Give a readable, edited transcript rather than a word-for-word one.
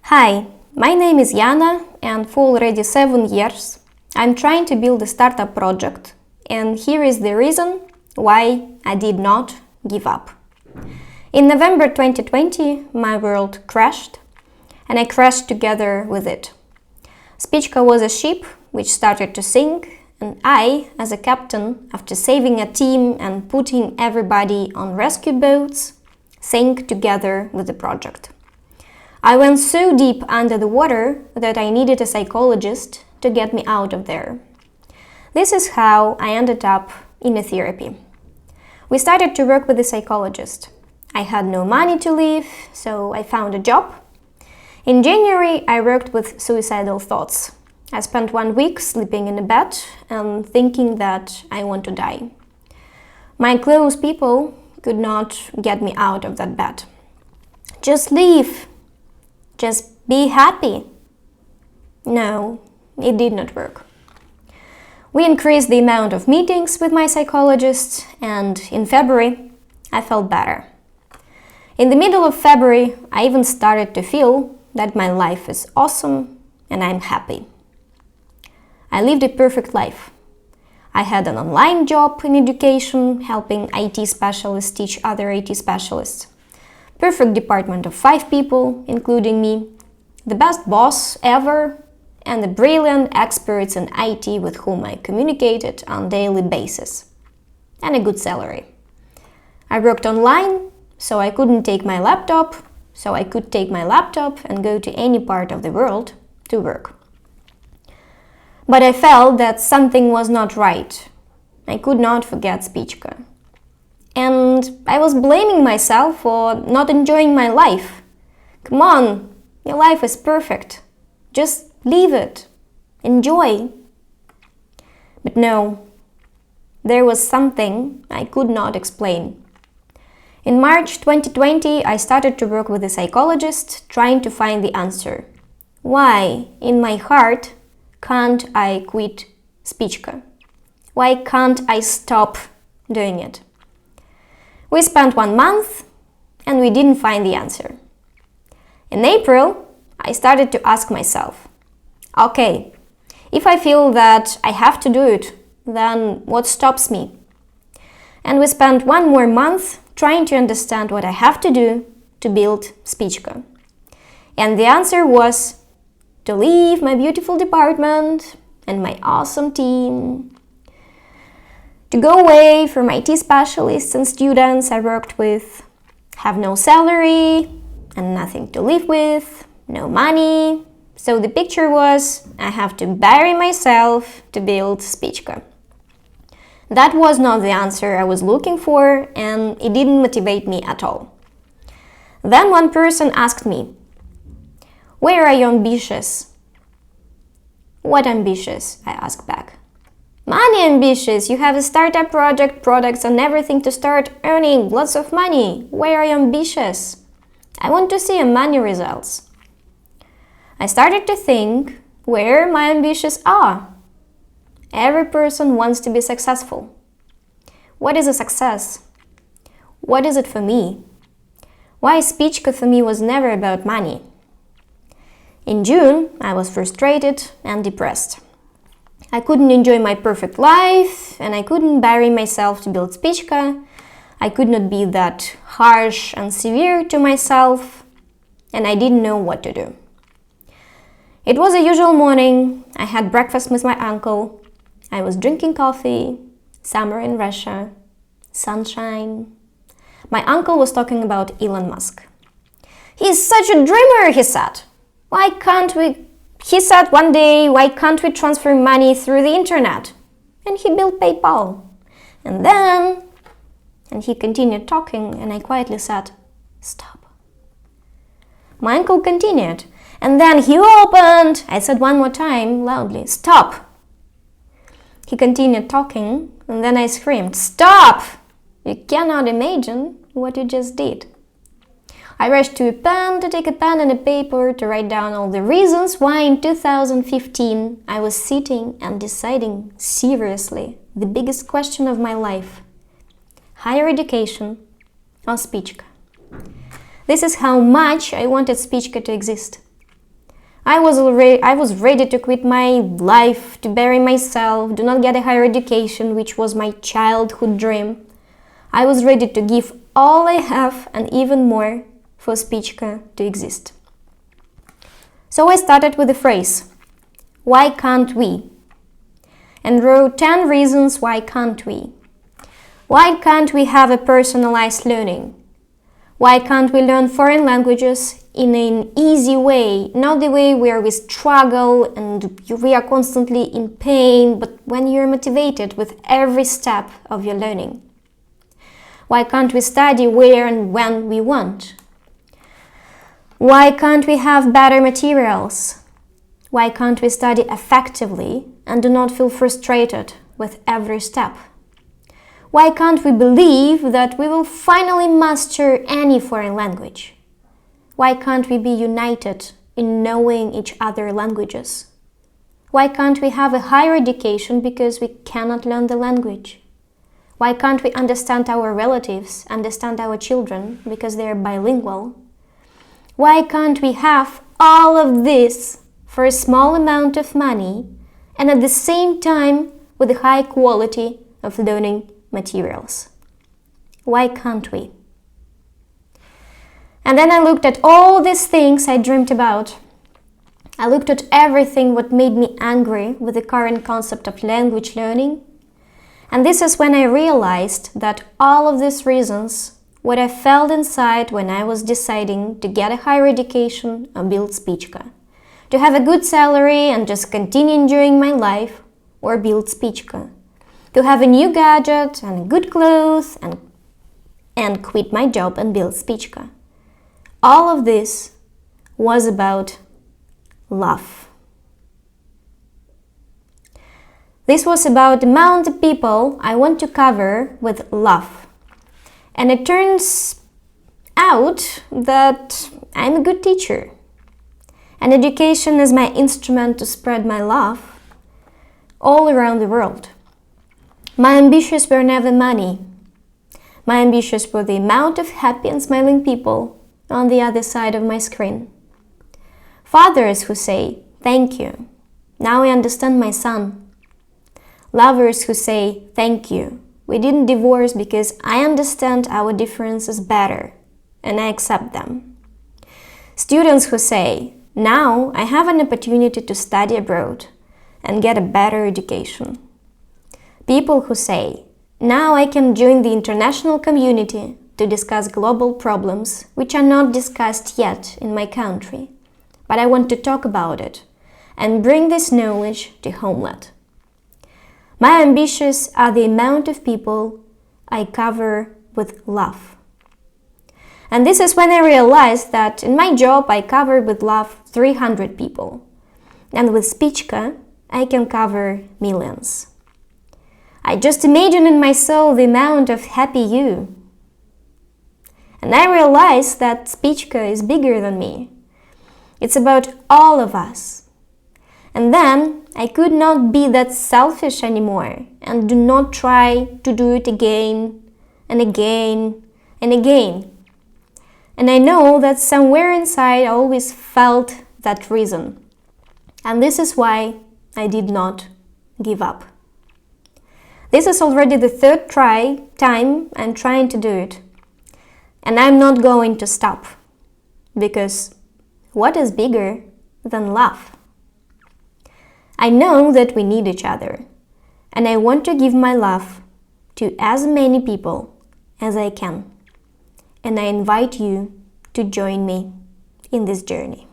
Hi, my name is Yana, and for already 7 years I'm trying to build a startup project, and here is the reason why I did not give up. In November 2020, my world crashed, and I crashed together with it. SPEECHKAH was a ship which started to sink, and I, as a captain, after saving a team and putting everybody on rescue boats, sank together with the project. I went so deep under the water that I needed a psychologist to get me out of there. This is how I ended up in a therapy. We started to work with a psychologist. I had no money to live, so I found a job. In January, I worked with suicidal thoughts. I spent 1 week sleeping in a bed and thinking that I want to die. My close people could not get me out of that bed. Just leave. Just be happy. No, it did not work. We increased the amount of meetings with my psychologist, and in February, I felt better. In the middle of February, I even started to feel that my life is awesome and I'm happy. I lived a perfect life. I had an online job in education, helping IT specialists teach other IT specialists. Perfect department of 5 people, including me, the best boss ever, and the brilliant experts in IT with whom I communicated on a daily basis. And a good salary. I worked online, so I couldn't take my laptop, so I could take my laptop and go to any part of the world to work. But I felt that something was not right. I could not forget SPEECHKAH. And I was blaming myself for not enjoying my life. Come on, your life is perfect. Just leave it. Enjoy. But no, there was something I could not explain. In March 2020, I started to work with a psychologist, trying to find the answer. Why, in my heart, can't I quit SPEECHKAH? Why can't I stop doing it? We spent 1 month and we didn't find the answer. In April, I started to ask myself, okay, if I feel that I have to do it, then what stops me? And we spent 1 more month trying to understand what I have to do to build SPEECHKAH. And the answer was to leave my beautiful department and my awesome team, to go away from IT specialists and students I worked with, have no salary and nothing to live with, no money. So the picture was, I have to bury myself to build SPEECHKAH. That was not the answer I was looking for, and it didn't motivate me at all. Then one person asked me, where are you ambitious? What ambitious? I asked back. Money ambitious. You have a startup project, products and everything to start earning lots of money. Where are you ambitious? I want to see money results. I started to think where my ambitions are. Every person wants to be successful. What is a success? What is it for me? Why SPEECHKAH for me was never about money. In June, I was frustrated and depressed. I couldn't enjoy my perfect life, and I couldn't bury myself to build SPEECHKAH. I could not be that harsh and severe to myself, and I didn't know what to do. It was a usual morning. I had breakfast with my uncle. I was drinking coffee, summer in Russia, sunshine. My uncle was talking about Elon Musk. He's such a dreamer, he said. He said one day, why can't we transfer money through the internet? And he built PayPal. And he continued talking, and I quietly said, stop. My uncle continued, and then he opened. I said 1 more time, loudly, stop. He continued talking, and then I screamed, stop! You cannot imagine what you just did. I rushed to take a pen and a paper to write down all the reasons why in 2015 I was sitting and deciding seriously the biggest question of my life: higher education or SPEECHKAH. This is how much I wanted SPEECHKAH to exist. I was ready to quit my life, to bury myself, do not get a higher education, which was my childhood dream. I was ready to give all I have and even more for SPEECHKAH to exist. So I started with the phrase, "Why can't we?" and wrote 10 reasons why can't we. Why can't we have a personalized learning? Why can't we learn foreign languages in an easy way, not the way where we struggle and we are constantly in pain, but when you're motivated with every step of your learning? Why can't we study where and when we want? Why can't we have better materials? Why can't we study effectively and do not feel frustrated with every step? Why can't we believe that we will finally master any foreign language? Why can't we be united in knowing each other's languages? Why can't we have a higher education because we cannot learn the language? Why can't we understand our relatives, understand our children because they are bilingual? Why can't we have all of this for a small amount of money and at the same time with a high quality of learning materials? Why can't we? And then I looked at all these things I dreamed about. I looked at everything what made me angry with the current concept of language learning. And this is when I realized that all of these reasons, what I felt inside when I was deciding to get a higher education or build SPEECHKAH, to have a good salary and just continue enjoying my life, or build SPEECHKAH, to have a new gadget and good clothes and quit my job and build SPEECHKAH. All of this was about love. This was about the amount of people I want to cover with love. And it turns out that I'm a good teacher. And education is my instrument to spread my love all around the world. My ambitions were never money. My ambitions were the amount of happy and smiling people on the other side of my screen. Fathers who say, "Thank you. Now I understand my son." Lovers who say, "Thank you. We didn't divorce because I understand our differences better and I accept them." Students who say, "Now I have an opportunity to study abroad and get a better education." People who say, "Now I can join the international community to discuss global problems which are not discussed yet in my country, but I want to talk about it and bring this knowledge to homeland." My ambitions are the amount of people I cover with love. And this is when I realized that in my job I cover with love 300 people, and with SPEECHKAH I can cover millions. I just imagine in my soul the amount of happy you. And I realized that SPEECHKAH is bigger than me. It's about all of us. And then I could not be that selfish anymore and do not try to do it again and again and again. And I know that somewhere inside I always felt that reason. And this is why I did not give up. This is already the third time I'm trying to do it. And I'm not going to stop. Because what is bigger than love? I know that we need each other. And I want to give my love to as many people as I can. And I invite you to join me in this journey.